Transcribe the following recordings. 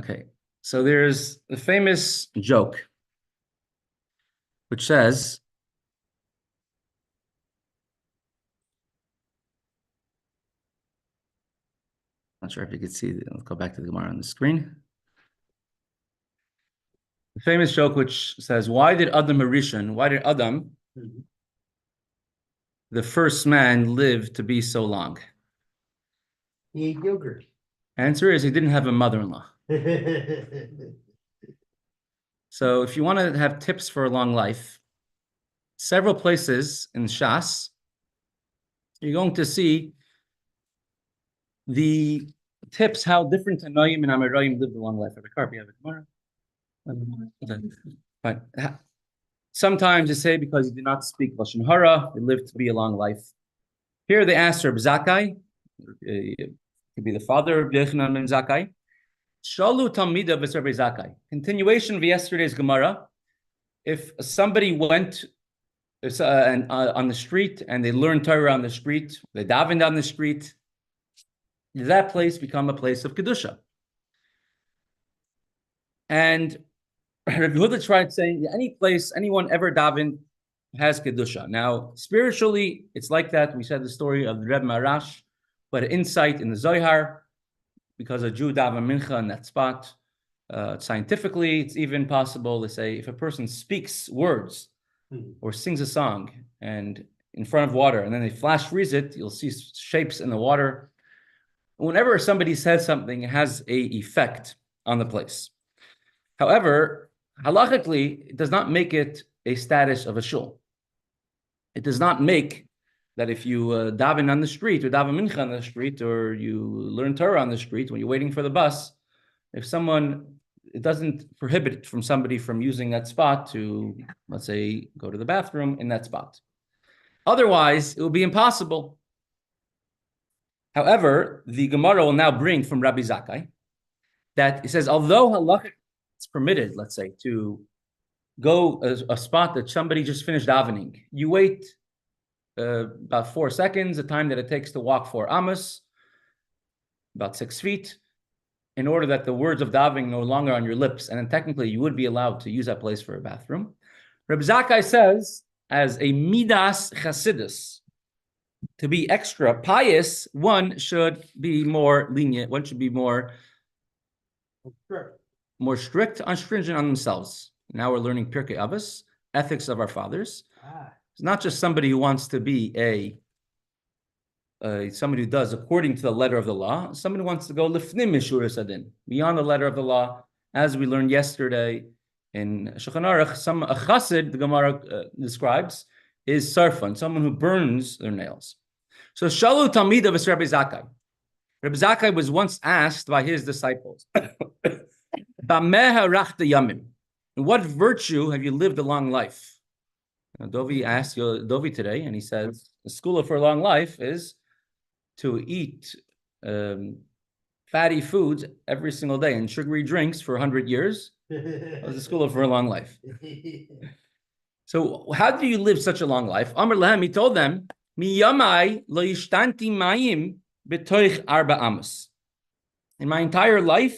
Okay, so there's the famous joke which says, not sure if you can see it. Let's go back to the Gemara on the screen. The famous joke which says, why did Adam, the first man, live to be so long? He ate yogurt. Answer is he didn't have a mother-in-law. So if you want to have tips for a long life, several places in Shas, you're going to see the tips how different Tanoim and Amoraim lived a long life. You have a Gemara? But sometimes they say because he did not speak Lashon Hara, he lived to be a long life. Here they asked Reb Zakkai, could be the father of Yochanan ben Zakkai. Shalu Talmida v'Reb Zakkai. Continuation of yesterday's Gemara. If somebody went on the street and they learned Torah on the street, they davened on the street, did that place become a place of Kedusha? And Rabbi Yehuda tried saying, any place anyone ever davened has Kedusha. Now, spiritually, it's like that. We said the story of the Rebbe Marash, but an insight in the Zohar, because a Jew daven mincha in that spot. Scientifically, it's even possible to say if a person speaks words or sings a song and in front of water, and then they flash freeze it, you'll see shapes in the water. Whenever somebody says something, it has an effect on the place. However, halachically, it does not make it a status of a shul. It does not make that if you daven on the street or daven mincha on the street or you learn Torah on the street when you're waiting for the bus, if someone, it doesn't prohibit from somebody from using that spot to, let's say, go to the bathroom in that spot. Otherwise, it will be impossible. However, the Gemara will now bring from Rabbi Zakkai that it says, although halakha it's permitted, let's say, to go a spot that somebody just finished davening, you wait about 4 seconds, the time that it takes to walk 4 amos, about 6 feet, in order that the words of davening no longer on your lips, and then technically you would be allowed to use that place for a bathroom. Rabbi Zakkai says, as a midas chasidus, to be extra pious, one should be more lenient. One should be more strict, stringent on themselves. Now we're learning Pirkei Avos, ethics of our fathers. It's not just somebody who wants to be somebody who does according to the letter of the law. Somebody who wants to go lifnim mishur sadin, beyond the letter of the law, as we learned yesterday in Shulchan Aruch. A chassid, the Gemara describes, is sarfan, someone who burns their nails. So shalu talmida v'es Rabbi Zakkai. Rabbi Zakkai was once asked by his disciples, "B'meh harachta yamim? In what virtue have you lived a long life?" Dovi asked Dovi today, and he says the school for a long life is to eat fatty foods every single day and sugary drinks for 100 years. That was the school for a long life. So how do you live such a long life? Amar lahem, he told them, Mi yamai lo yishtanti mayim b'toich arba amos. In my entire life,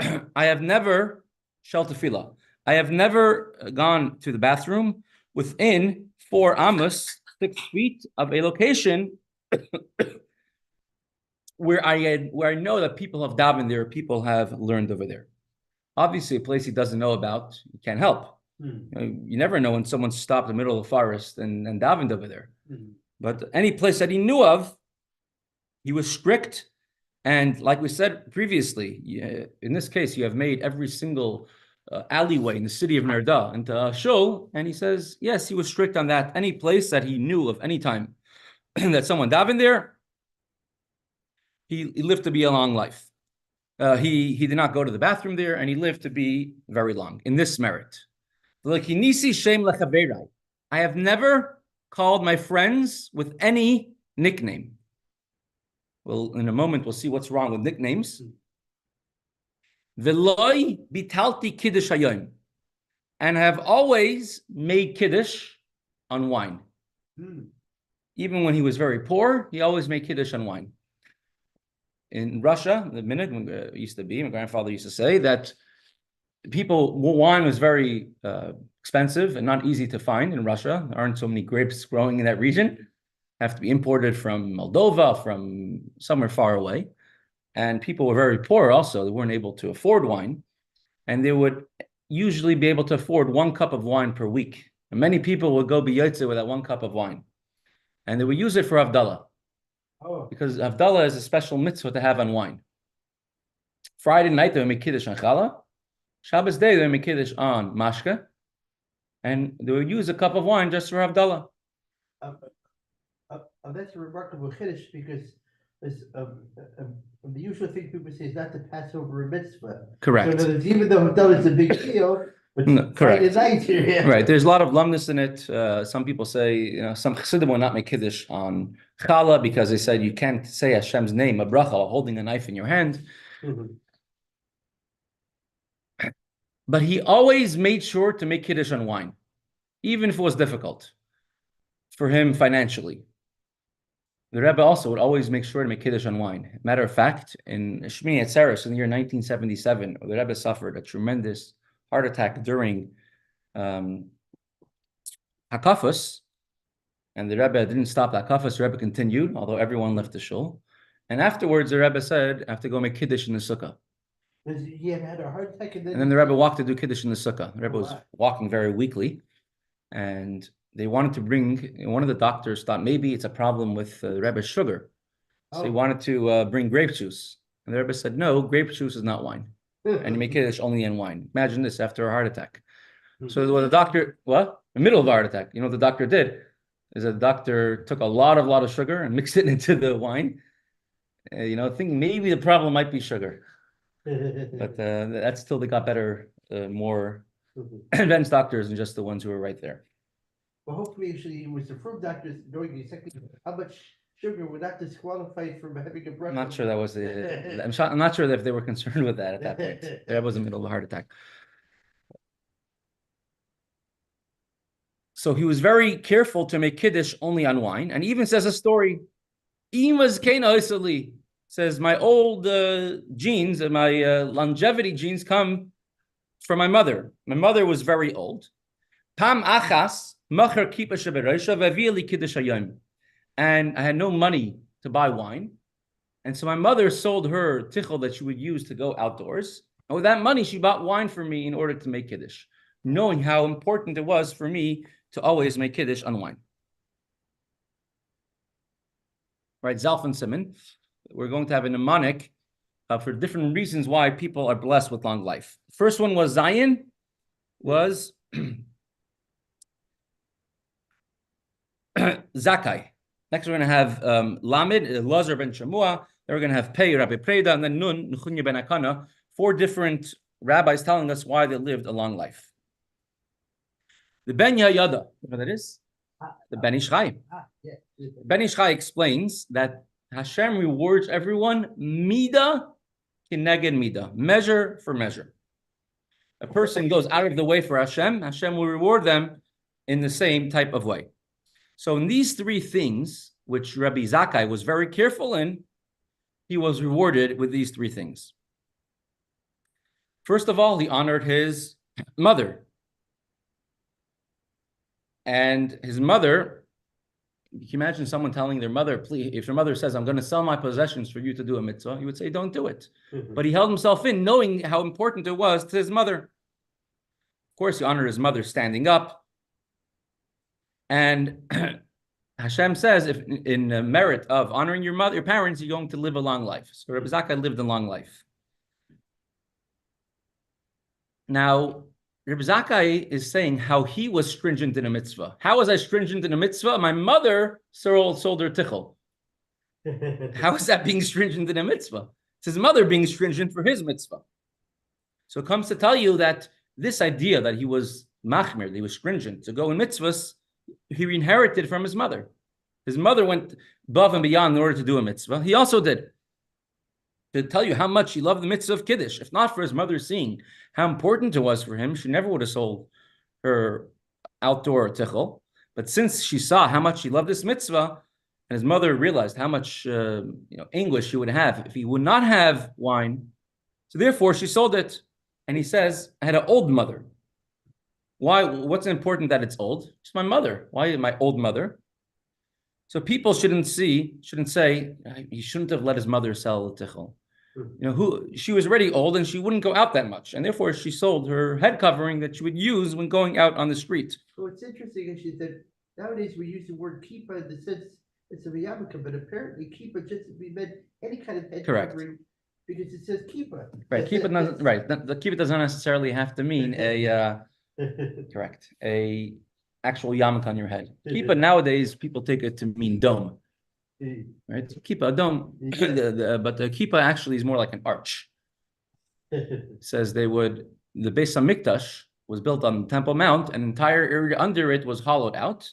I have never shel tefillah. I have never gone to the bathroom within 4 amos, 6 feet of a location where I know that people have davened there, people have learned over there. Obviously, a place he doesn't know about, you can't help. You never know when someone stopped in the middle of the forest and davened over there. But any place that he knew of, he was strict. And like we said previously, in this case, you have made every single alleyway in the city of Nerda into a shul. And he says, yes, he was strict on that. Any place that he knew of any time that someone davened there, he lived to be a long life. He did not go to the bathroom there, and he lived to be very long in this merit. I have never called my friends with any nickname. Well, in a moment, we'll see what's wrong with nicknames. Veloy bitalti kiddush hayom, and have always made kiddush on wine. Even when he was very poor, he always made kiddush on wine. in Russia, the minute when it used to be, my grandfather used to say that wine was very expensive and not easy to find in Russia. There aren't so many grapes growing in that region. Have to be imported from Moldova, from somewhere far away. And people were very poor also. They weren't able to afford wine. And they would usually be able to afford 1 cup of wine per week. And many people would go b'yotze with that 1 cup of wine. And they would use it for Havdalah. Oh. Because Havdalah is a special mitzvah to have on wine. Friday night, they would make Kiddush on Challah. Shabbos day, they would make Kiddush on Mashke. And they would use a cup of wine just for Havdalah. That's a remarkable Kiddush because the usual thing people say is not to pass over a mitzvah. Correct. So even though it's a big deal, but correct. Friday night here. Right. There's a lot of lumnus in it. Some people say, some chassidim will not make Kiddush on Challah because they said you can't say Hashem's name, a bracha, while holding a knife in your hand. Mhm. But he always made sure to make Kiddush on wine, even if it was difficult for him financially. The Rebbe also would always make sure to make Kiddush on wine. Matter of fact, in Shmini Atzeres in the year 1977, the Rebbe suffered a tremendous heart attack during Hakafos, and the Rebbe didn't stop Hakafos. The Rebbe continued, although everyone left the shul. And afterwards, the Rebbe said, I have to go make Kiddush in the sukkah. He had a heart attack And then the Rebbe walked to do Kiddush in the sukkah. The Rebbe was walking very weakly, and they wanted to bring, one of the doctors thought maybe it's a problem with the Rebbe's sugar. So he wanted to bring grape juice. And the Rebbe said, no, grape juice is not wine. And you make Kiddush only in wine. Imagine this after a heart attack. So the doctor, in the middle of a heart attack, what the doctor did is the doctor took a lot of sugar and mixed it into the wine. Thinking maybe the problem might be sugar. But that's still, they got better, more advanced doctors than just the ones who were right there. Well, hopefully, actually, it was the fruit doctors knowing exactly how much sugar would not disqualify from having a bracha. I'm not sure that was the. I'm not sure if they were concerned with that at that point. That was in the middle of a heart attack. So he was very careful to make Kiddush only on wine, and he even says a story. Ima's Kana Isali says my old genes and my longevity genes come from my mother. My mother was very old. Pam achas macher kipa shebereisha v'avili Kiddush hayom. And I had no money to buy wine. And so my mother sold her tichel that she would use to go outdoors. And with that money, she bought wine for me in order to make Kiddush, knowing how important it was for me to always make Kiddush on wine. Right, Zalf and Simon, we're going to have a mnemonic for different reasons why people are blessed with long life. First one was Zion, was Zakai. Next, we're going to have Lamed, Lazar ben Shamua. Then we're going to have Pei, Rabbi Preda, and then Nun, Nechunya ben Akana. 4 different rabbis telling us why they lived a long life. The Ben Yayada, you know what that is? The Ben Ish Chai. Ben Ish Chai explains that Hashem rewards everyone mida kineged mida, measure for measure. A person goes out of the way for Hashem, Hashem will reward them in the same type of way. So in these 3 things, which Rabbi Zakai was very careful in, he was rewarded with these 3 things. First of all, he honored his mother. And his mother, you can imagine someone telling their mother, please, if your mother says, I'm going to sell my possessions for you to do a mitzvah, you would say, don't do it. But he held himself in, knowing how important it was to his mother. Of course, he honored his mother standing up. And Hashem says, if in merit of honoring your parents, you're going to live a long life. So Rabbi Zakai lived a long life. Now, Rabbi Zakai is saying how he was stringent in a mitzvah. How was I stringent in a mitzvah? My mother sold her tichel. How is that being stringent in a mitzvah? It's his mother being stringent for his mitzvah. So it comes to tell you that this idea that he was machmir, that he was stringent to go in mitzvahs, he inherited from his mother. His mother went above and beyond in order to do a mitzvah. He also did. To tell you how much he loved the mitzvah of Kiddush. If not for his mother seeing how important it was for him, she never would have sold her outdoor tichel. But since she saw how much he loved this mitzvah, And his mother realized how much anguish he would have if he would not have wine. So therefore, she sold it. And he says, I had an old mother. Why? What's important that it's old? It's my mother. Why my old mother? So people shouldn't say, he shouldn't have let his mother sell tichel. She was already old and she wouldn't go out that much. And therefore, she sold her head covering that she would use when going out on the street. Well, it's interesting, actually, that nowadays we use the word kippah in the sense it's a yarmulke, but apparently kippah just we meant any kind of head covering because it says kippah. Right, kippah doesn't. Right, the kippah doesn't necessarily have to mean a actual yarmulke on your head. Kippah nowadays people take it to mean dome. Right, kippah dome, but the kippah actually is more like an arch. It says the Beis Hamikdash was built on the Temple Mount, and the entire area under it was hollowed out,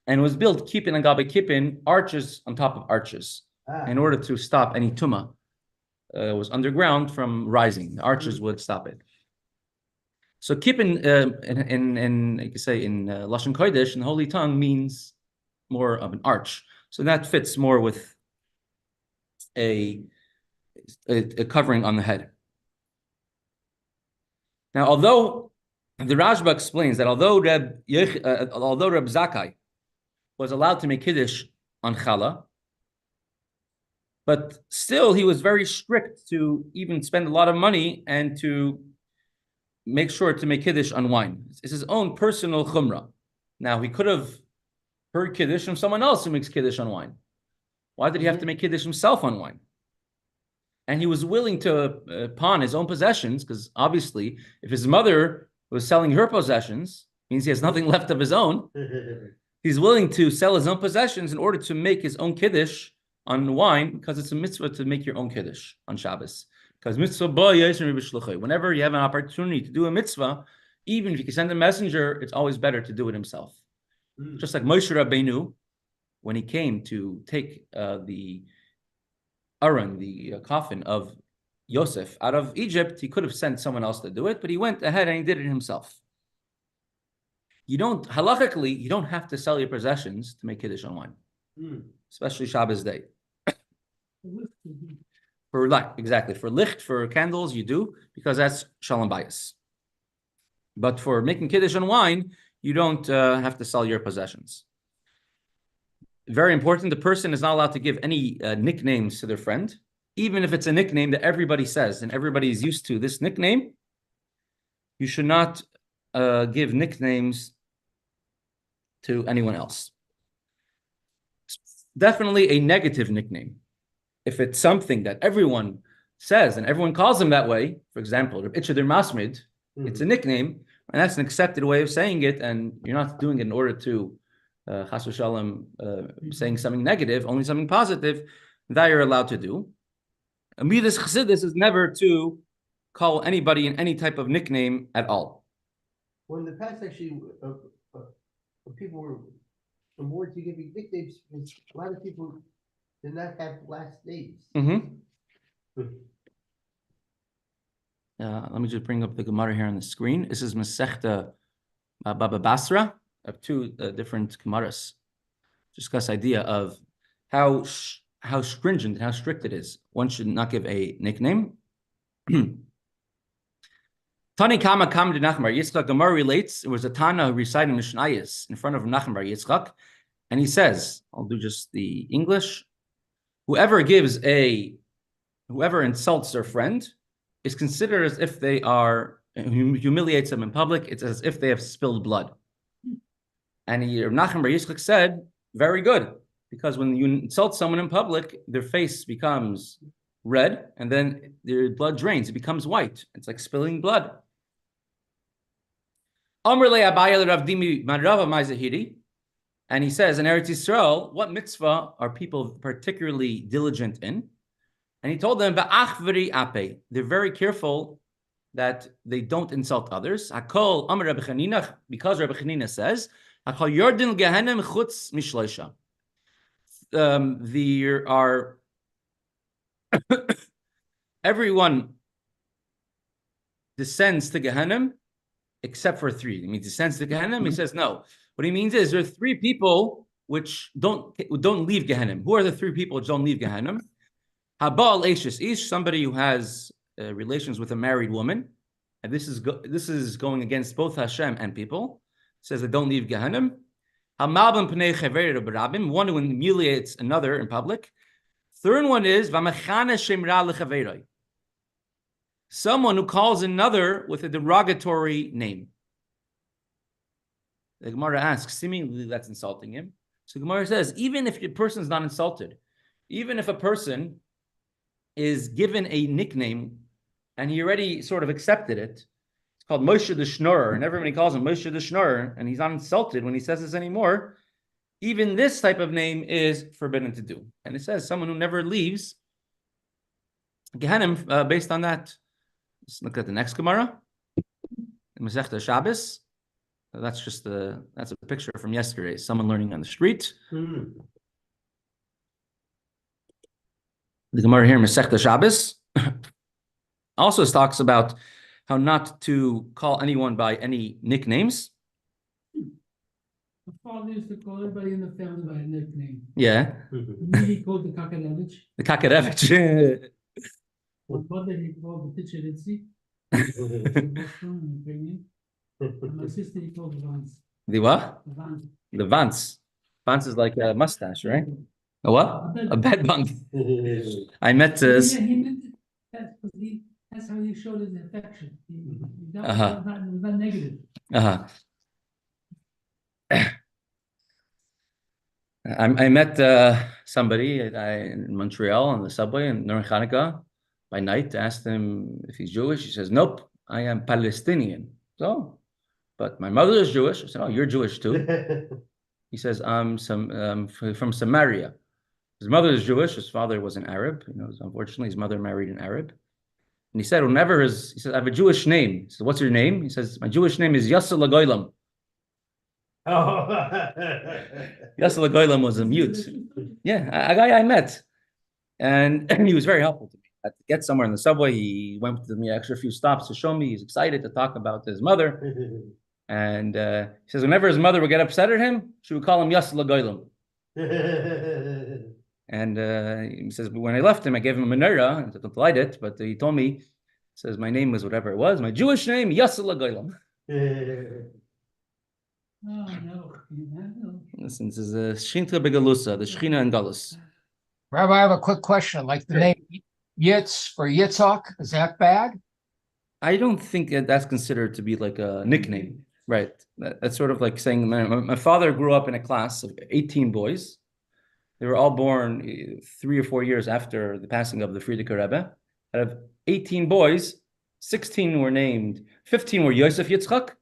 and was built kippin and gabe kippin, arches on top of arches, in order to stop any tumah. Was underground from rising. The arches would stop it. So kippin, in you could say in Lashon Kodesh, in the Holy Tongue, means more of an arch. So that fits more with a covering on the head. Now, although the Rashba explains that although Reb Zakkai was allowed to make kiddush on challah, but still he was very strict to even spend a lot of money and to make sure to make kiddush on wine. It's his own personal chumrah. Now, he could have heard kiddush from someone else who makes kiddush on wine. Why did he have to make kiddush himself on wine? And he was willing to pawn his own possessions, because obviously, if his mother was selling her possessions, means he has nothing left of his own. He's willing to sell his own possessions in order to make his own kiddush on wine, because it's a mitzvah to make your own kiddush on Shabbos. Because mitzvah whenever you have an opportunity to do a mitzvah, even if you can send a messenger, it's always better to do it himself. Just like Moshe Rabbeinu, when he came to take the Aron, the coffin of Yosef out of Egypt, he could have sent someone else to do it, but he went ahead and he did it himself. Halakhically, you don't have to sell your possessions to make kiddush on wine, especially Shabbos day. For licht, for candles, you do, because that's shalom bayis. But for making kiddush on wine, you don't have to sell your possessions. Very important, the person is not allowed to give any nicknames to their friend, even if it's a nickname that everybody says and everybody is used to this nickname. You should not give nicknames to anyone else. Definitely a negative nickname. If it's something that everyone says and everyone calls them that way, for example, Rebbe Masmid, it's a nickname, and that's an accepted way of saying it, and you're not doing it in order to chas v'shalom, saying something negative, only something positive, that you're allowed to do. Amidas Chassidus is never to call anybody in any type of nickname at all. Well, in the past, actually, people were more to giving nicknames. A lot of people did not have last names. Let me just bring up the Gemara here on the screen. This is Mesechta Baba Basra, of two different Gemaras. Discuss idea of how stringent and how strict it is. One should not give a nickname. Tani Kama Kam de Nachman Yitzchak. Gemara relates, it was a Tana who recited Mishnayos in front of Nachman Bar Yitzchak, and he says, I'll do just the English. Whoever insults their friend is considered as if they humiliates them in public. It's as if they have spilled blood. And Nachman Bar Yitzchak said, very good, because when you insult someone in public, their face becomes red, and then their blood drains. It becomes white. It's like spilling blood. And he says, in Eretz Yisrael, what mitzvah are people particularly diligent in? And he told them, they're very careful that they don't insult others. Because Rebbe Chanina says, there are everyone descends to Gehenna except for three. He means descends to Gehenna. He says no. What he means is there are three people which don't leave Gehenim. Who are the three people which don't leave Gehenim? Habal Eishes Ish, somebody who has relations with a married woman, and this is going against both Hashem and people. It says they don't leave Gehenim. Hamalbim Pnei Chaver B'Rabim, one who humiliates another in public. Third one is V'Machane Shemra L'Chaveroi, someone who calls another with a derogatory name. The Gemara asks, seemingly that's insulting him. So the Gemara says, even if the person is not insulted, even if a person is given a nickname and he already sort of accepted it, it's called Moshe the Schnorrer, and everybody calls him Moshe the Schnorrer, and he's not insulted when he says this anymore, even this type of name is forbidden to do. And it says someone who never leaves Gehenim based on that. Let's look at the next Gemara. Mesechta Shabbos. That's a picture from yesterday. Someone learning on the street. The Gemara here, Mesechta Shabbos, also talks about how not to call anyone by any nicknames. My father used to call everybody in the family by a nickname. Yeah. He called the Kakarevich. The Kakarevich. My mother, he called the Ticheritzi. And my sister, he called the Vance. The what? The Vance. The Vance. Vance is like a mustache, right? A what? A bed bug. I met He meant it. That's how he showed his affection. That was not negative. I met somebody in Montreal on the subway in during Hanukkah by night. Asked him if he's Jewish. He says, "Nope, I am Palestinian." So, but my mother is Jewish. I said, "Oh, you're Jewish too." He says, "I'm from Samaria." His mother is Jewish. His father was an Arab. Unfortunately, his mother married an Arab. And he said, he said, "I have a Jewish name." He said, "What's your name?" He says, "My Jewish name is Yasser Lagoylam." Oh. Yasser Lagoylam was a mute. Yeah, a guy I met. And he was very helpful to me. I had to get somewhere in the subway. He went with me extra few stops to show me. He's excited to talk about his mother. And he says whenever his mother would get upset at him, she would call him Yasser Lagoylam. And he says, but when I left him, I gave him a menorah, and I don't light it, but he told me, he says, my name was whatever it was, my Jewish name, Yasser Lagoylam. Oh, no. Listen, this is a Shinta Begalusa, the Shechina and Galus. Rabbi, I have a quick question. Like the name Yitz for Yitzhak, is that bad? I don't think that's considered to be like a nickname, right? That's sort of like saying, my father grew up in a class of 18 boys. They were all born 3 or 4 years after the passing of the Frierdiker Rebbe. Out of 18 boys, 16 were named, 15 were Yosef Yitzchak,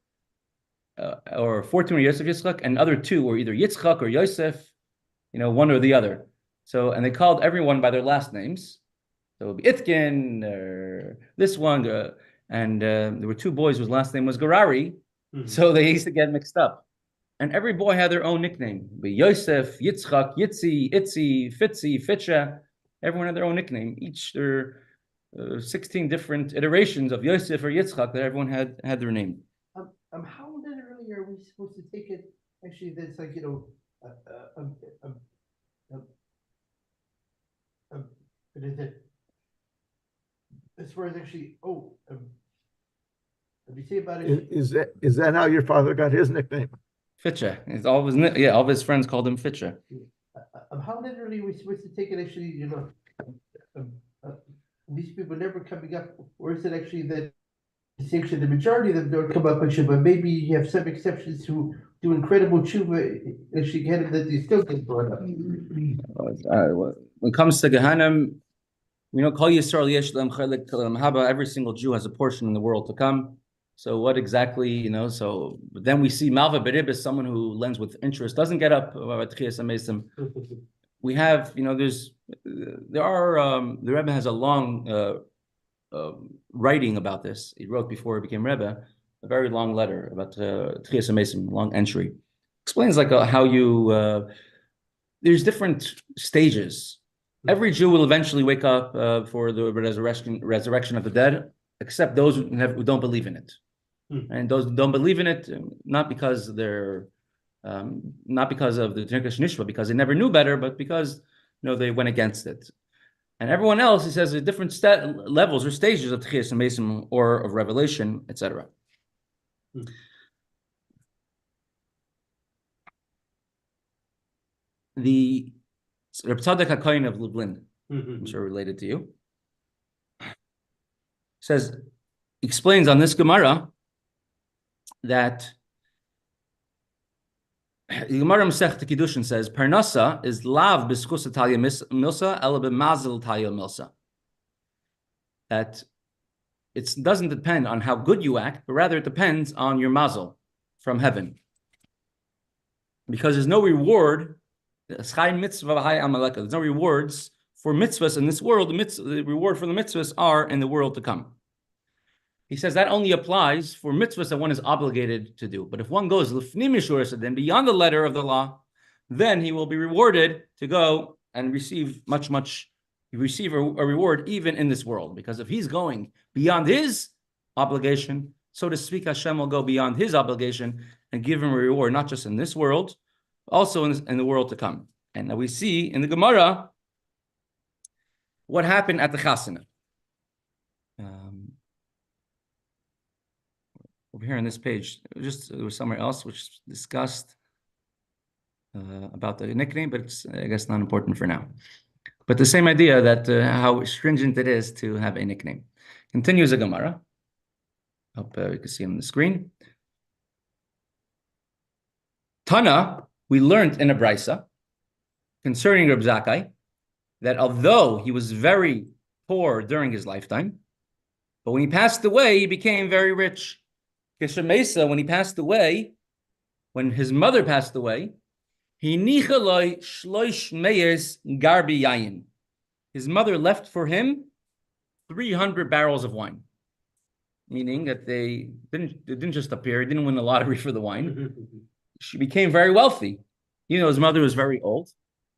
or 14 were Yosef Yitzchak, and other 2 were either Yitzchak or Yosef, one or the other. So, and they called everyone by their last names. So it would be Itkin, or this one, and there were 2 boys whose last name was Garari, so they used to get mixed up. And every boy had their own nickname. Be Yosef, Yitzchak, Yitzi, Itzi, Fitzi, Fitcha. Everyone had their own nickname. Each there 16 different iterations of Yosef or Yitzchak that everyone had their name. How then early are we supposed to take it? Actually, that's like what is it? As far as actually, let me say about it. Is that how your father got his nickname? Fitcha. All of his friends called him Fitcha. How literally are we supposed to take it? Actually, these people never coming up, or is it actually that actually the majority of them don't come up actually, but maybe you have some exceptions who do incredible tshuva actually that they still get brought up. When it comes to Gehanim, Kol Yisrael Yesh Lehem Chelek Haba. Every single Jew has a portion in the world to come. So what exactly, so but then we see Malva Berib is someone who lends with interest, doesn't get up. We have, the Rebbe has a long writing about this. He wrote before he became Rebbe, a very long letter about Tchias HaMesim, long entry. Explains like how you, there's different stages. Every Jew will eventually wake up for the resurrection of the dead, except those who don't believe in it. And those who don't believe in it, not because they're not because of the Tinkas Nishba, because they never knew better, but because they went against it. And everyone else, he says, at different levels or stages of Tchias and Mesim or of revelation, etc. The Reb Tzadok HaKohen of Lublin, I'm sure related to you, explains on this Gemara that the Gemara Mesechta Kiddushin says, Parnasa is lav b'schus Talia Milsa, ela b'mazel Talia Milsa. That it doesn't depend on how good you act, but rather it depends on your mazel from heaven. Because there's no reward, there's no rewards for mitzvahs in this world. The reward for the mitzvahs are in the world to come. He says that only applies for mitzvahs that one is obligated to do. But if one goes then beyond the letter of the law, then he will be rewarded to go and receive a reward even in this world. Because if he's going beyond his obligation, so to speak, Hashem will go beyond his obligation and give him a reward, not just in this world, also in the world to come. And now we see in the Gemara what happened at the Chasana. Over here on this page, there was somewhere else which discussed about the nickname, but it's, I guess, not important for now. But the same idea that how stringent it is to have a nickname. Continues the Gemara. Hope you can see on the screen. Tana, we learned in a brisa concerning Reb Zakkai that although he was very poor during his lifetime, but when he passed away, he became very rich. When he passed away, when his mother passed away, his mother left for him 300 barrels of wine, meaning that they didn't just appear. He didn't win the lottery for the wine. She became very wealthy. His mother was very old,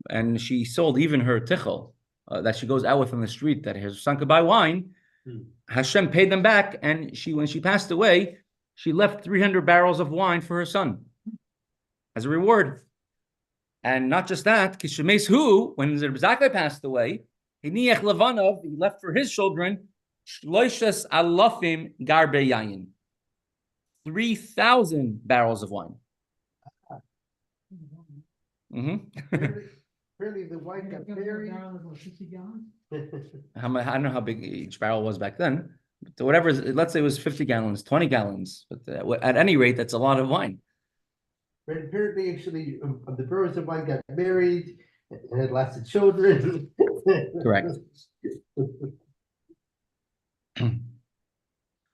and she sold even her tichel that she goes out with on the street that has sunk to buy wine. Hashem paid them back, and when she passed away, she left 300 barrels of wine for her son as a reward. And not just that, when Reb Zakkai passed away, he left for his children 3,000 barrels of wine. Really, the wine got buried. I don't know how big each barrel was back then. But whatever, let's say it was 50 gallons, 20 gallons. But at any rate, that's a lot of wine. But apparently, actually, the barrels of wine got married and had lots of children. Correct.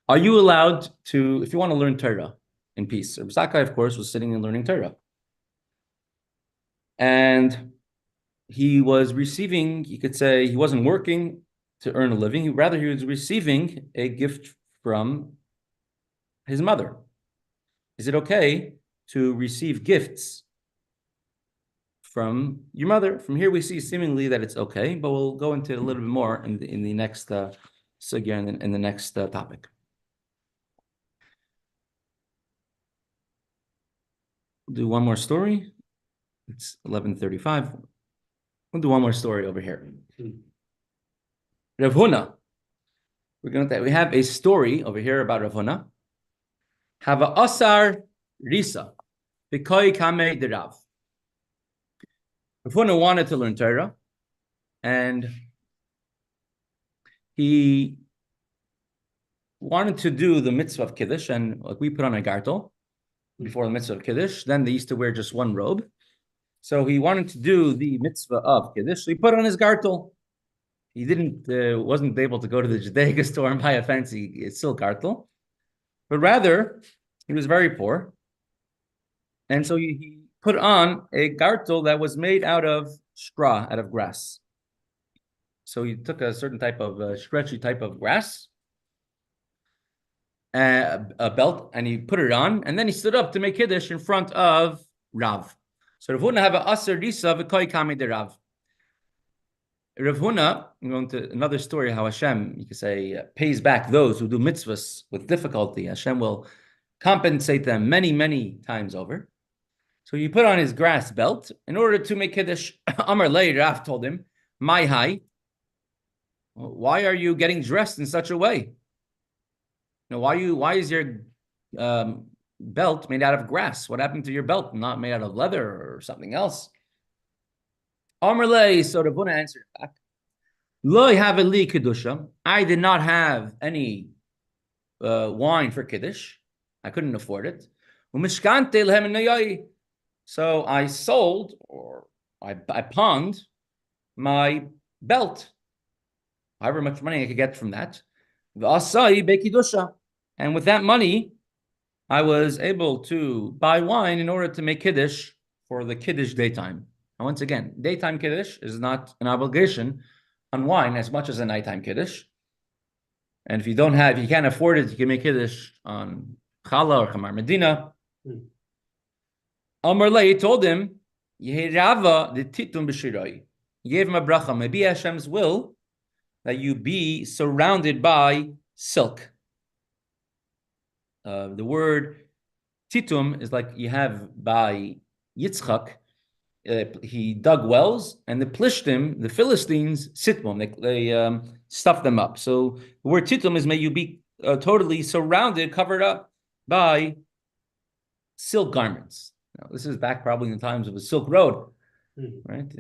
Are you allowed to, if you want to learn Torah in peace? Reb Zakkai, of course, was sitting and learning Torah. And he was receiving, you could say, he wasn't working to earn a living. Rather, he was receiving a gift from his mother. Is it okay to receive gifts from your mother? From here, we see seemingly that it's okay, but we'll go into a little bit more in the next sugya, in the next topic. We'll do one more story. It's 11:35. We'll do one more story over here. Rav Huna. We have a story over here about Rav Huna. Hava asar risa b'koi kamei derav. Rav Huna wanted to learn Torah, and he wanted to do the mitzvah of Kiddush, and like we put on a gartel before the mitzvah of Kiddush. Then they used to wear just one robe. So he wanted to do the mitzvah of Kiddush, so he put on his gartel. He wasn't able to go to the Judaica store and buy a fancy silk gartel, but rather he was very poor, and so he put on a gartel that was made out of straw, out of grass. So he took a certain type of stretchy type of grass, a belt, and he put it on, and then he stood up to make Kiddush in front of Rav. So Rav Huna have a aser risa v'koi kamei de Rav. Rav Huna, I'm going to another story how Hashem, you could say, pays back those who do mitzvahs with difficulty. Hashem will compensate them many, many times over. So he put on his grass belt in order to make Kiddush. Amar Lei, Rav told him, my high, why are you getting dressed in such a way? Why is your belt made out of grass? What happened to your belt? Not made out of leather or something else? Amar Lei, so Rav Huna answered back, Lo have li Kiddusha. I did not have any wine for Kiddush. I couldn't afford it. So I sold, or I pawned my belt, however much money I could get from that. And with that money, I was able to buy wine in order to make Kiddush for the Kiddush daytime. And once again, daytime Kiddush is not an obligation on wine as much as a nighttime Kiddush. And if you can't afford it, you can make Kiddush on Challah or Chamar Medina. Amar Lei told him, Yeherava the Titum B'Shiroi. He gave him a bracha. Maybe Hashem's will that you be surrounded by silk. The word Titum is like you have by Yitzchak. He dug wells, and the Plishtim, the Philistines, sitbom. They stuffed them up. So the word Titum is may you be totally surrounded, covered up by silk garments. Now, this is back probably in the times of the Silk Road, right?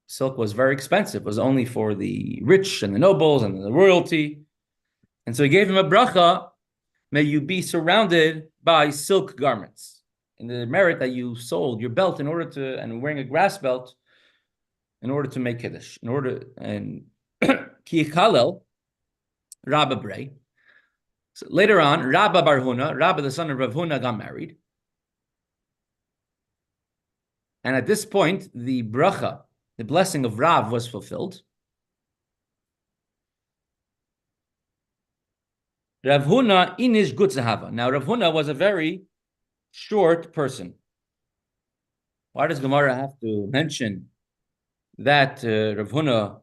Silk was very expensive. It was only for the rich and the nobles and the royalty. And so he gave him a bracha, may you be surrounded by silk garments. In the merit that you sold your belt and wearing a grass belt in order to make Kiddush. And Ki Kollel, Rabbi Brei. So later on, Rabbi Bar Huna, Rabbi the son of Rav Huna, got married. And at this point, the bracha, the blessing of Rav, was fulfilled. Rav Huna inish gutzahava. Now, Rav Huna was a very short person. Why does Gemara have to mention that Rav Huna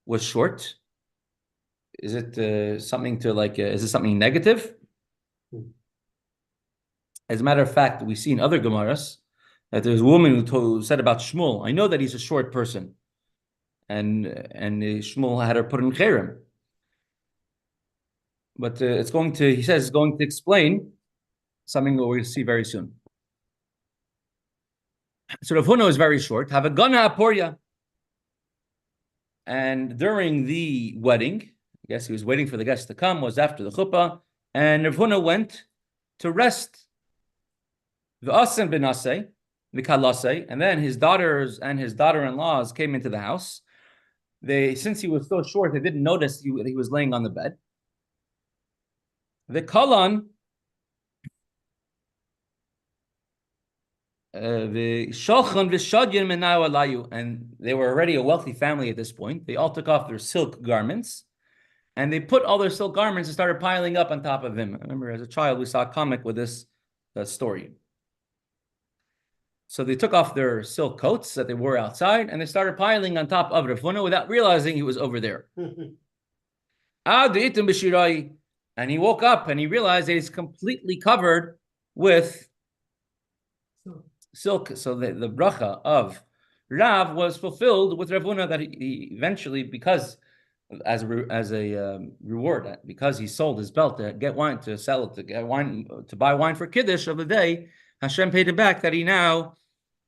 was short? Is it something to is it something negative? As a matter of fact, we see in other Gemaras that there's a woman who said about Shmuel, I know that he's a short person. And Shmuel had her put in Cherem. But he says it's going to explain something that we'll see very soon. So Rav Huna was very short. Have a gana aporya. And during the wedding, I guess he was waiting for the guests to come, was after the chuppah, and Rav Huna went to rest. V'asen benasei, v'kalasei, and then his daughters and his daughter-in-laws came into the house. Since he was so short, they didn't notice that he was laying on the bed. The kalan, the shalchan v'shadyin menayu alayu, and they were already a wealthy family at this point. They all took off their silk garments, and they put all their silk garments and started piling up on top of him. I remember as a child, we saw a comic with this story. So they took off their silk coats that they wore outside, and they started piling on top of Rav Huna without realizing he was over there. And he woke up and he realized that he's completely covered with silk. So the bracha of Rav was fulfilled with Rav Huna, that he eventually, because as a reward, because he sold his belt to get wine, to sell it, to get wine, to buy wine for Kiddush of the day, Hashem paid him back that he now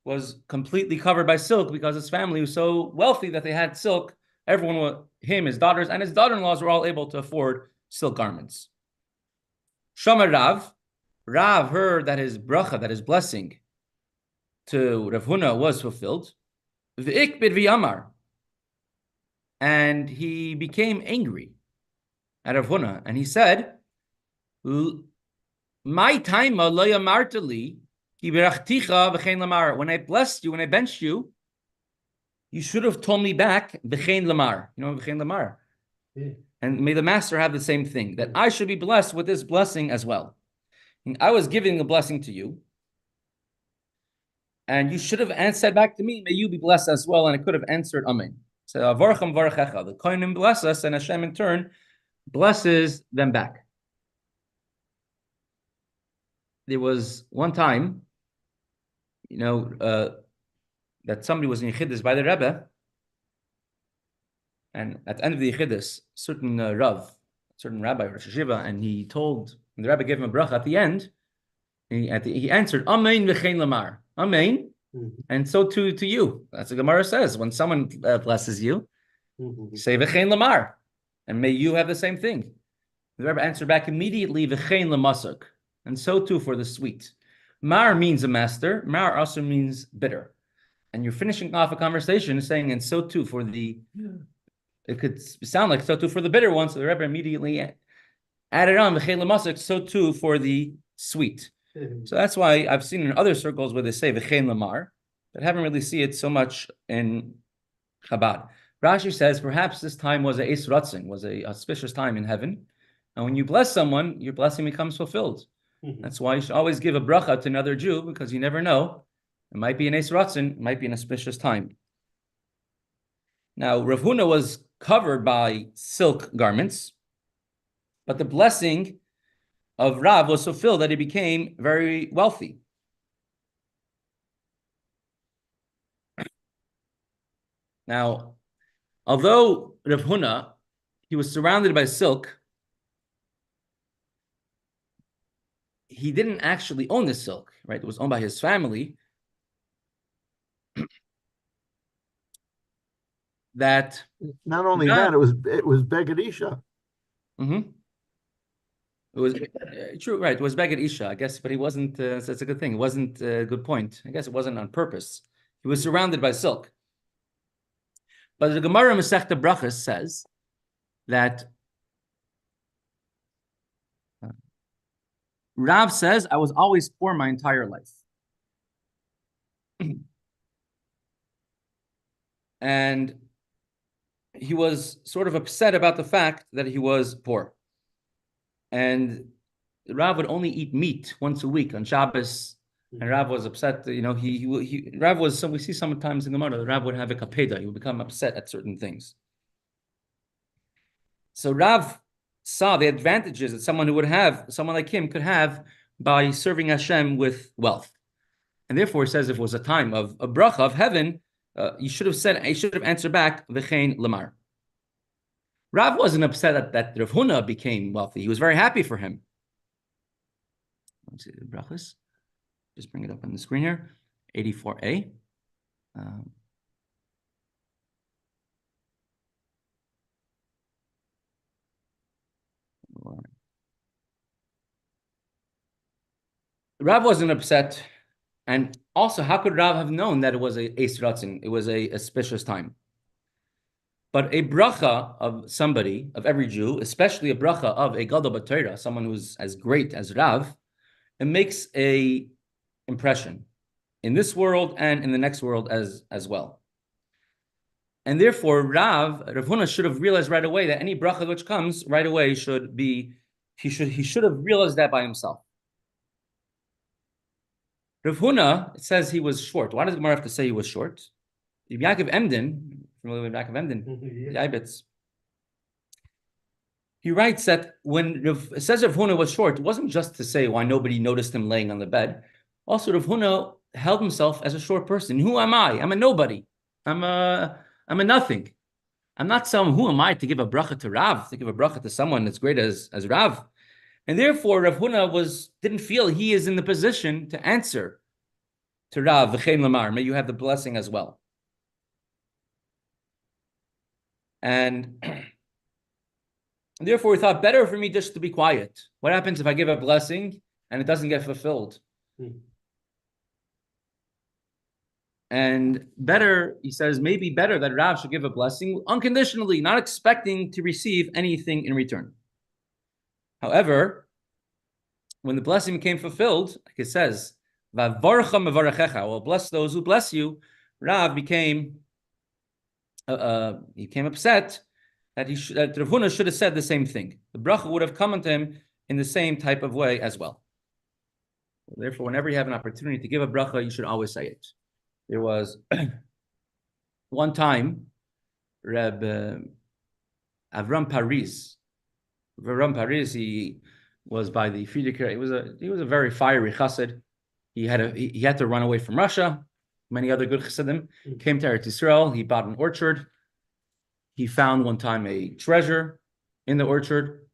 was completely covered by silk because his family was so wealthy that they had silk. Everyone, him, his daughters, and his daughter-in-laws were all able to afford silk garments. Shomer Rav heard that his bracha, that his blessing to Rav Huna was fulfilled. V'ikbid v'yamar. And he became angry at Rav Huna, and he said, my time lo yamartali ki berachticha v'chein lamar. When I blessed you, when I benched you, you should have told me back v'chein lamar. You know v'chein lamar. Yeah. And may the master have the same thing, that I should be blessed with this blessing as well. And I was giving a blessing to you, and you should have said back to me, may you be blessed as well. And I could have answered amen. So avarcham varachecha, the kohanim bless us, and Hashem in turn blesses them back. There was one time that somebody was in Yechidus by the Rebbe, and at the end of the Yechidus, certain rabbi, Rosh Hashiva, and the Rebbe gave him a bracha at the end. He answered, Amen v'chein lamar. Amen. And so too to you. That's what Gemara says. When someone blesses you, say v'chein lamar. And may you have the same thing. The Rebbe answered back immediately, v'chein lamasuk. And so too for the sweet. Mar means a master. Mar also means bitter. And you're finishing off a conversation saying, and so too for the... It could sound like so too for the bitter one. So the Rebbe immediately added on, v'chein lamasuk, so too for the sweet. So that's why I've seen in other circles where they say v'chein lamar, but haven't really seen it so much in Chabad. Rashi says perhaps this time was a Eis Ratzin, was a auspicious time in heaven, and when you bless someone, your blessing becomes fulfilled. That's why you should always give a bracha to another Jew, because you never know. It might be an Eis Ratzin, it might be an auspicious time. Now, Rav Huna was covered by silk garments, but the blessing of Rav was fulfilled that he became very wealthy. Now, although Rav Huna, he was surrounded by silk, he didn't actually own the silk, right? It was owned by his family. That not only that, it was Beged Isha. It was true, right? It was Beged Isha, I guess, but he wasn't. So that's a good thing. It wasn't a good point. I guess it wasn't on purpose. He was surrounded by silk. But the Gemara Mesechta Brachas says that Rav says, "I was always poor my entire life," and he was sort of upset about the fact that he was poor. And Rav would only eat meat once a week on Shabbos, and Rav was upset. Rav was. So we see sometimes in the Gemara, Rav would have a kapeda. He would become upset at certain things. So Rav saw the advantages that someone like him could have by serving Hashem with wealth, and therefore he says if it was a time of a bracha of heaven, you should have answered back v'chein lamar. Rav wasn't upset that Rav Huna became wealthy. He was very happy for him. Let's see the brachas. Just bring it up on the screen here. 84a. Rav wasn't upset. And also, how could Rav have known that it was a Eis Ratzin? It was a auspicious time. But a bracha of somebody, of every Jew, especially a bracha of a Gadol B'Torah, someone who's as great as Rav, it makes a impression in this world and in the next world as well. And therefore, Rav Huna should have realized right away that any bracha which comes right away should be, he should have realized that by himself. Rav Huna, it says he was short. Why does the Gemara have to say he was short? Yaakov Emden, familiar with Yaakov Emden, the Ibitz, he writes that when it says Rav Huna was short, it wasn't just to say why nobody noticed him laying on the bed. Also, Rav Huna held himself as a short person. Who am I? I'm a nobody. I'm a nothing. I'm not someone. Who am I to give a bracha to Rav, to give a bracha to someone as great as Rav? And therefore, Rav Huna didn't feel he is in the position to answer to Rav, v'chein lamar, may you have the blessing as well. And therefore, he thought, better for me just to be quiet. What happens if I give a blessing and it doesn't get fulfilled? And better, he says, maybe better that Rav should give a blessing unconditionally, not expecting to receive anything in return. However, when the blessing became fulfilled, like it says, "Vavarcha mevarachecha," I will bless those who bless you. Rav became upset that Rav Huna should have said the same thing. The bracha would have come unto him in the same type of way as well. Therefore, whenever you have an opportunity to give a bracha, you should always say it. There was one time, Rebbe Avram Paris. He was by the Frierdiker. He was a very fiery chassid. he had to run away from Russia. Many other good chassidim came to Eretz Yisrael. He bought an orchard. He found one time a treasure in the orchard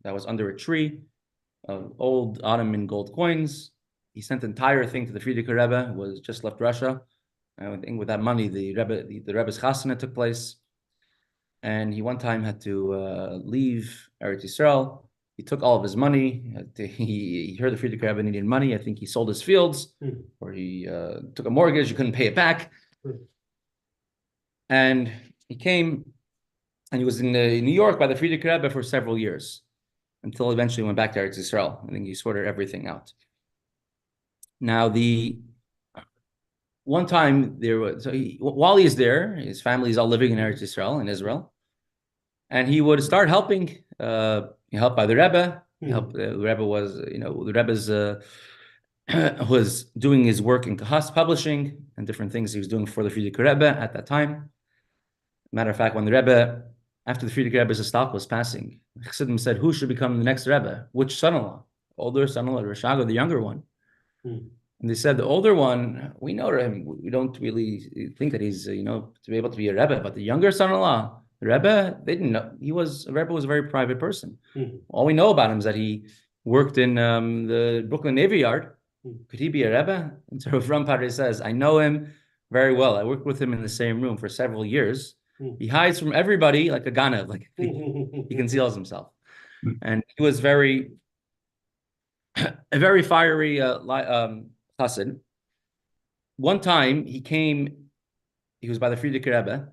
that was under a tree of old Ottoman gold coins. He sent the entire thing to the Frierdiker Rebbe, who was just left Russia. And I think with that money, the Rebbe's chasana took place. And he one time had to leave Eretz Yisrael. He took all of his money. He heard the Frierdiker Rebbe needed money. I think he sold his fields, or he took a mortgage. He couldn't pay it back. And he came, and he was in New York by the Frierdiker Rebbe for several years, until eventually went back to Eretz Yisrael. I think he sorted everything out. Now, one time there was, while he's there, his family is all living in Eretz Yisrael, in Israel, and he would start helping. He helped by the Rebbe. The Rebbe was, the Rebbe's was doing his work in Kahas publishing and different things he was doing for the Frierdiker Rebbe at that time. Matter of fact, when the Rebbe, after the Frierdiker Rebbe's stock was passing, Chassidim said, who should become the next Rebbe? Which son-in-law? Older son-in-law, Rishaga, the younger one. And they said, the older one, we know him. We don't really think that he's, to be able to be a Rebbe. But the younger son-in-law, the Rebbe, they didn't know. Rebbe was a very private person. All we know about him is that he worked in the Brooklyn Navy Yard. Could he be a Rebbe? And so Ram Padre says, I know him very well. I worked with him in the same room for several years. He hides from everybody like a ganav, like he conceals himself. And he was a very fiery chassid. One time he was by the Frierdiker Rebbe,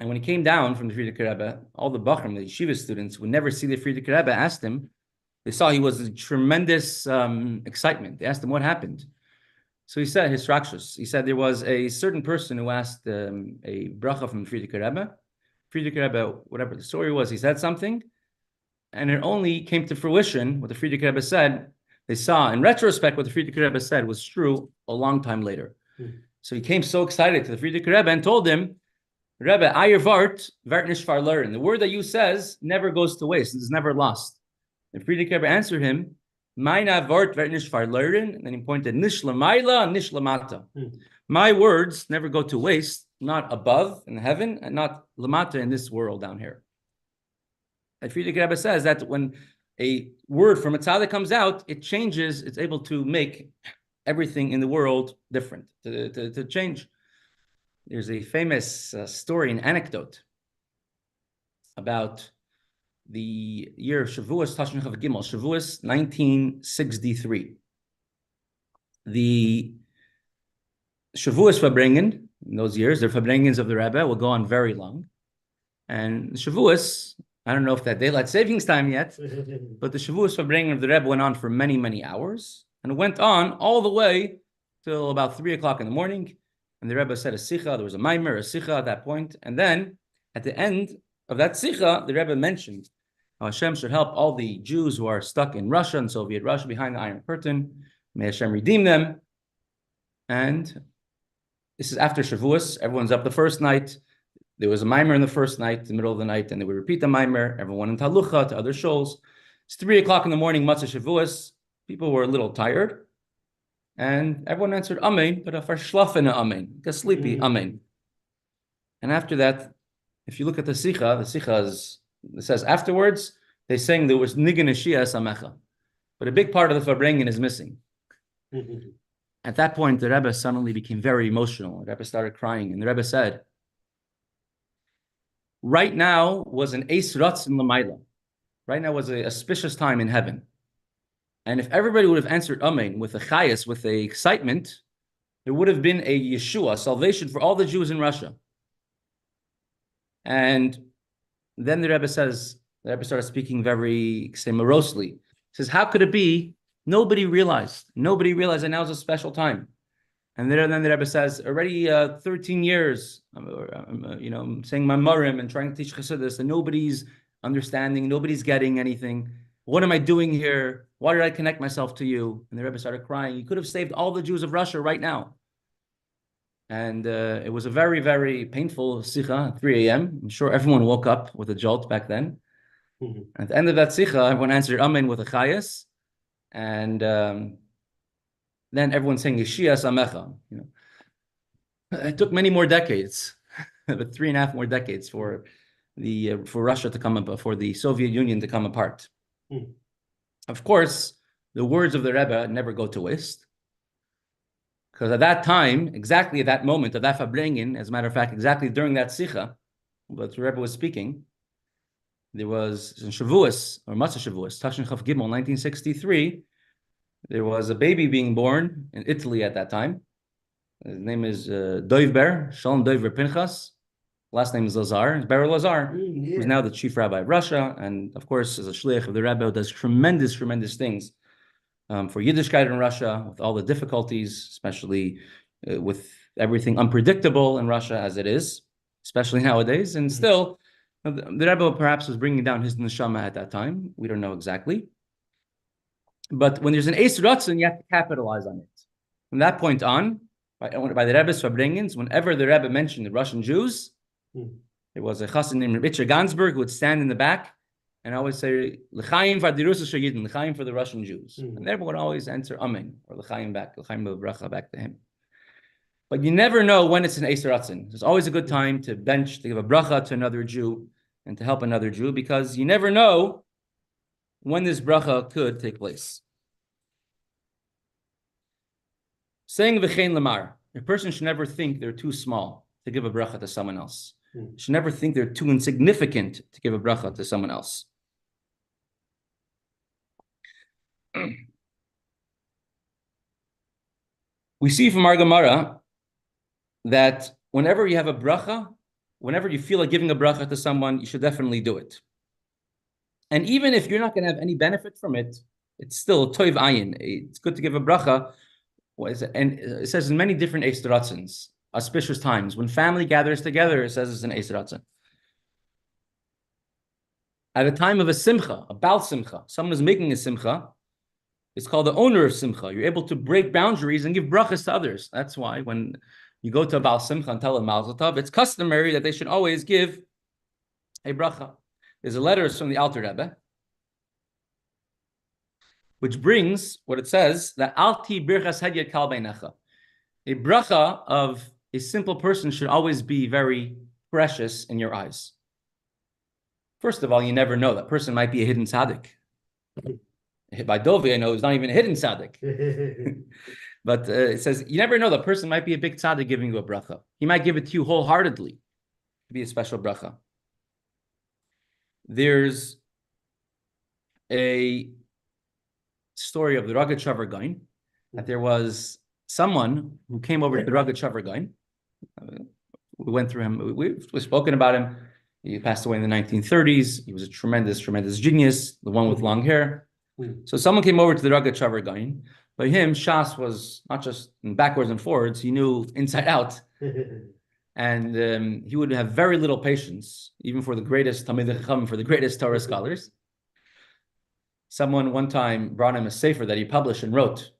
and when he came down from the Frierdiker Rebbe, all the Bachrim, the yeshiva students, would never see the Frierdiker Rebbe, asked him. They saw he was in tremendous excitement. They asked him what happened. So he said his rakshus. He said there was a certain person who asked a bracha from the Frierdiker Rebbe. Frierdiker Rebbe, whatever the story was, he said something, and it only came to fruition what the Frierdiker Rebbe said. They saw in retrospect what the Frierdiker Rebbe said was true a long time later. So he came so excited to the Frierdiker Rebbe and told him, Rebbe, Ayer Vart, Vart Nishfar Lerin. The word that you says never goes to waste. It's never lost. The Frierdiker Rebbe answered him, Maina Vart Vart Nishfar Lerin. And then he pointed, Nishla Maila, Nishla Mata. My words never go to waste, not above in heaven and not Lamata in this world down here. And Frierdiker Rebbe says that when a word from a tzaddik comes out, it changes, it's able to make everything in the world different, to change. There's a famous story, an anecdote about the year of Shavuos, Tashon Chav Gimel, Shavuos 1963. The Shavuos Verbringen, in those years, the Verbringens of the Rebbe will go on very long. And Shavuos, I don't know if that daylight savings time yet, but the Shavuos Verbringen of the Rebbe went on for many, many hours. And it went on all the way till about 3 o'clock in the morning. And the Rebbe said a sicha, there was a maimer, a sicha at that point. And then at the end of that sicha, the Rebbe mentioned how Hashem should help all the Jews who are stuck in Russia and Soviet Russia behind the Iron Curtain. May Hashem redeem them. And this is after Shavuos. Everyone's up the first night. There was a maimer in the first night, the middle of the night, and they would repeat the maimer. Everyone in Talucha to other shoals. It's 3 o'clock in the morning, Matzah Shavuos. People were a little tired. And everyone answered Amen, but a verschlafene Amen, a sleepy Amen. And after that, if you look at the Sikha it says afterwards, they sang there was Nigan Shia Samecha. But a big part of the Verbringen is missing. At that point, the Rebbe suddenly became very emotional. The Rebbe started crying, and the Rebbe said, right now was an Eis Ratz in Lamaila. Right now was a auspicious time in heaven. And if everybody would have answered Amen with a chayas, with a excitement, there would have been a Yeshua, salvation for all the Jews in Russia. And then the Rebbe started speaking very morosely. He says, how could it be? Nobody realized that now is a special time. And then the Rebbe says, already 13 years, I'm saying my Marim and trying to teach Chassidus, and nobody's understanding, nobody's getting anything. What am I doing here? Why did I connect myself to you? And the Rebbe started crying. You could have saved all the Jews of Russia right now. And it was a very, very painful sikha at 3 a.m. I'm sure everyone woke up with a jolt back then. At the end of that sikha, everyone answered Amen with a chayas. And then everyone's saying Yeshia Samecha. It took many more decades, but 3.5 more decades for Russia to come up, for the Soviet Union to come apart. Of course, the words of the Rebbe never go to waste, because at that time, exactly at that moment of that Fabrengen, as a matter of fact, exactly during that Sikha, that the Rebbe was speaking, there was in Shavuos, or Matzah Shavuos, Tashin Chaf Gimel, 1963, there was a baby being born in Italy at that time. His name is Doivber, Shalom Doivber Pinchas. Last name is Lazar. It's Ber Lazar, who's now the chief rabbi of Russia, and of course, as a shliach of the Rebbe, does tremendous things for Yiddishkeit in Russia, with all the difficulties, especially with everything unpredictable in Russia as it is, especially nowadays. And still, the Rebbe perhaps was bringing down his neshama at that time. We don't know exactly. But when there's an Eis Ratzon, you have to capitalize on it. From that point on, by the Rebbe's Fabrengens, whenever the Rebbe mentioned the Russian Jews, there was a chassid named Rebbe Gansberg who would stand in the back and always say, L'chaim v'adirus shayidin, L'chaim for the Russian Jews. And everyone would always answer Amen, or L'chaim back, L'chaim b'bracha back to him. But you never know when it's an Eis Ratzon. There's always a good time to bench, to give a bracha to another Jew, and to help another Jew, because you never know when this bracha could take place. Saying v'chein lamar, a person should never think they're too small to give a bracha to someone else. Should never think they're too insignificant to give a bracha to someone else. We see from our Gemara that whenever you have a bracha, whenever you feel like giving a bracha to someone, you should definitely do it. And even if you're not going to have any benefit from it, it's still toiv ayin. It's good to give a bracha. And it says in many different Eis Ratzons, auspicious times, when family gathers together, it says it's an Eis Ratzon. At a time of a simcha, a bal simcha, someone is making a simcha, it's called the owner of simcha. You're able to break boundaries and give brachas to others. That's why when you go to a bal simcha and tell a mazel tov, it's customary that they should always give a bracha. There's a letter from the Alter Rebbe, which brings what it says, that alti birchas hedyet kal beinecha. A bracha of a simple person should always be very precious in your eyes. First of all, you never know. That person might be a hidden tzaddik. By Dovi, I know he's not even a hidden tzaddik. But it says, you never know. That person might be a big tzaddik giving you a bracha. He might give it to you wholeheartedly. To be a special bracha. There's a story of the Ragat Shavar Gaon, that there was someone who came over to the Ragat Shavar Gaon. We went through him. We've spoken about him. He passed away in the 1930s. He was a tremendous genius, the one with long hair. So someone came over to the Ragat Shavar Gaon. By him, Shas was not just backwards and forwards, he knew inside out. And he would have very little patience, even for the greatest Talmidei Chacham, for the greatest Torah scholars. Someone one time brought him a sefer that he published and wrote.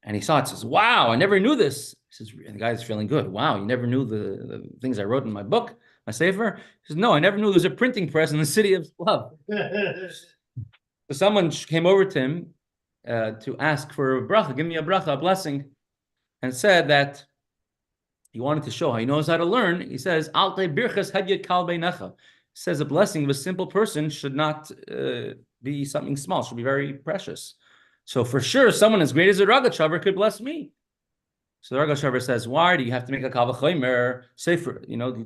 And he saw it, says, wow, I never knew this. He says, and the guy's feeling good. Wow, you never knew the things I wrote in my book, my sefer? He says, no, I never knew there was a printing press in the city of love. So someone came over to him to ask for a bracha, give me a bracha, a blessing, and said that he wanted to show how he knows how to learn. He says, Alte birchas hedyet kal beinecha. Says a blessing of a simple person should not be something small, should be very precious. So for sure, someone as great as a Ragat Shavar could bless me. So the Ragat Shavar says, why do you have to make a kal v'chomer sefer?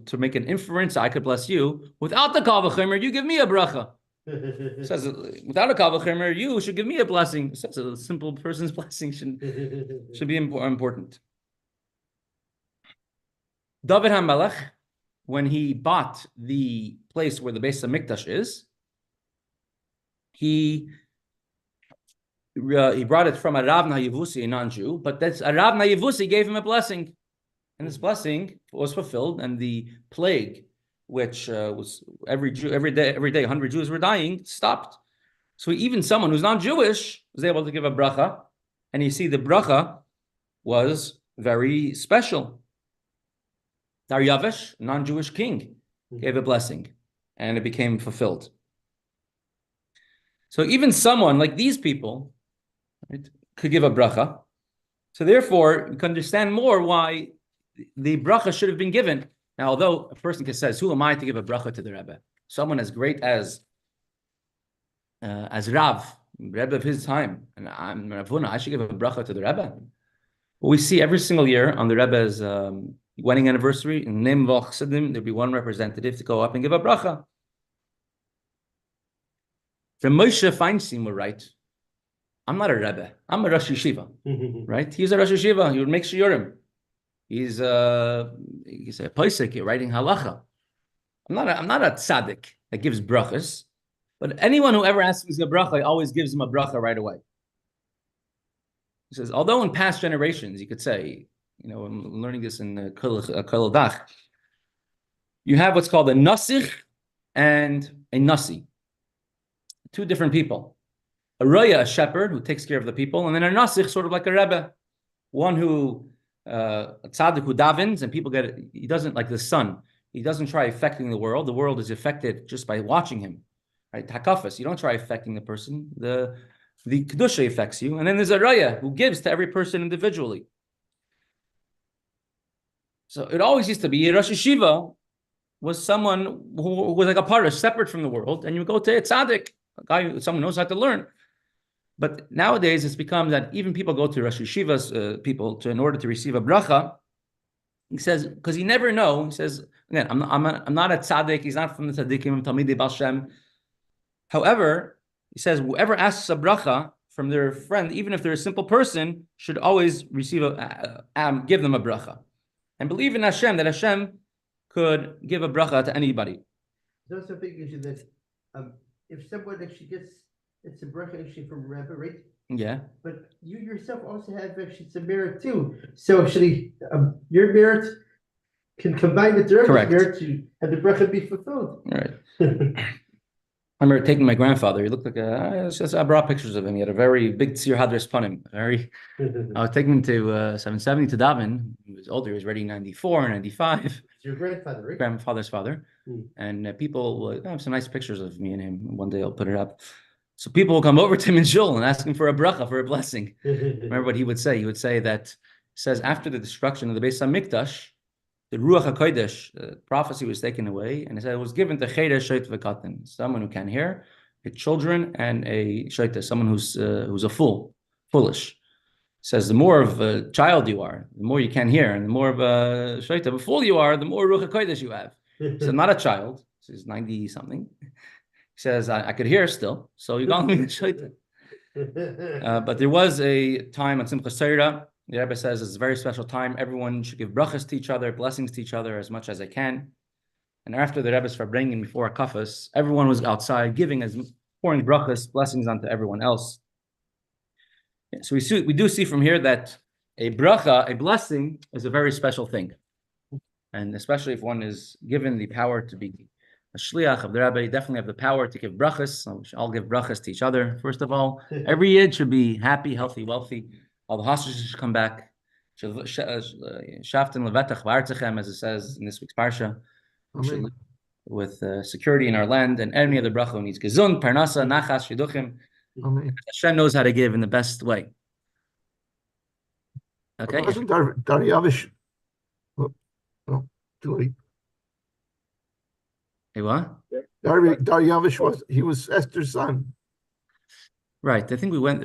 To make an inference, I could bless you. Without the kal v'chomer, you give me a bracha. It says, without a kal v'chomer, you should give me a blessing. It says a simple person's blessing should be important. David HaMelech, when he bought the place where the Beis HaMikdash is, he brought it from a Rav Nayavusi, a non-Jew, but that's a Rav Nayavusi gave him a blessing, and this blessing was fulfilled, and the plague, which was every day 100 Jews were dying, stopped. So even someone who's non-Jewish was able to give a bracha, and you see the bracha was very special. Daryavesh, a non-Jewish king, gave a blessing, and it became fulfilled. So even someone like these people, right, could give a bracha, So therefore, you can understand more why the bracha should have been given. Now, although a person can say, who am I to give a bracha to the Rebbe? Someone as great as Rav, Rebbe of his time, and I'm Rav Huna, I should give a bracha to the Rebbe. We see every single year on the Rebbe's wedding anniversary, in the name of all Chassidim, there'll be one representative to go up and give a bracha. From Moshe Feinstein will write, I'm not a Rebbe, I'm a Rosh Yeshiva, right? He's a Rosh Yeshiva, he would make shiurim. He's a posek, writing halacha. I'm not a tzaddik that gives brachas, but anyone who ever asks me a bracha, always gives him a bracha right away. He says, although in past generations, you could say, I'm learning this in Kollel Daf, you have what's called a nasikh and a nasi. Two different people. A roya, a shepherd who takes care of the people, and then a nasikh, sort of like a rebbe, one who a tzaddik who davens, and people he doesn't, like the sun, he doesn't try affecting the world is affected just by watching him, right? Takafas, you don't try affecting the person, the kedusha affects you, and then there's a raya who gives to every person individually. So it always used to be Rosh Yeshiva was someone who was like a parish, separate from the world, and you go to a tzaddik, a guy, someone who knows how to learn. But nowadays it's become that even people go to Rosh Yeshiva's people in order to receive a bracha. He says, because you never know. He says, again, I'm not a tzaddik. He's not from the tzaddikim, Talmidei Baal Shem. However, he says, whoever asks a bracha from their friend, even if they're a simple person, should always receive give them a bracha. And believe in Hashem, that Hashem could give a bracha to anybody. There's also a big issue that if someone actually gets, it's a bracha actually from Rebbe, right? Yeah. But you yourself also have actually some merit too. So actually, your merit can combine with the Rebbe's merit to have the bracha be fulfilled. Right. I remember taking my grandfather. He looked like I brought pictures of him. He had a very big tzir hadras panim. I was taking him to 770 to daven. He was older. He was already 94, 95. It's your grandfather, right? Grandfather's father. And people will have some nice pictures of me and him. One day I'll put it up. So people will come over to him in shul and ask him for a bracha, for a blessing. Remember what he would say? He would say that, he says, after the destruction of the Beis HaMikdash, the Ruach HaKodesh, prophecy was taken away, and it said it was given to Cheder, Shoit, V'Katan, someone who can hear, a children, and a Shoita, someone who's a foolish. It says the more of a child you are, the more you can hear, and the more of a Shoita, of a fool you are, the more Ruach HaKodesh you have. So not a child, he's 90-something. He says, I could hear still, so you're going to be a Shoita. But there was a time on Simchas Torah. The Rebbe says it's a very special time. Everyone should give brachas to each other, blessings to each other as much as they can. And after the Rebbe's bringing before a kafas, everyone was outside giving, pouring brachas, blessings onto everyone else. So we do see from here that a bracha, a blessing, is a very special thing. And especially if one is given the power to be a shliach of the Rebbe, you definitely have the power to give brachas. So we should all give brachas to each other. First of all, every yid should be happy, healthy, wealthy. All the hostages should come back. Shaftin levetach v'artzachem, as it says in this week's parsha, with security in our land, and any other bracha who needs gezund, parnasa, nachas, shiduchim. Hashem knows how to give in the best way. Okay. Wasn't Daryavish? Oh, too late. Hey, what? Daryavish was Esther's son. Right. I think we went.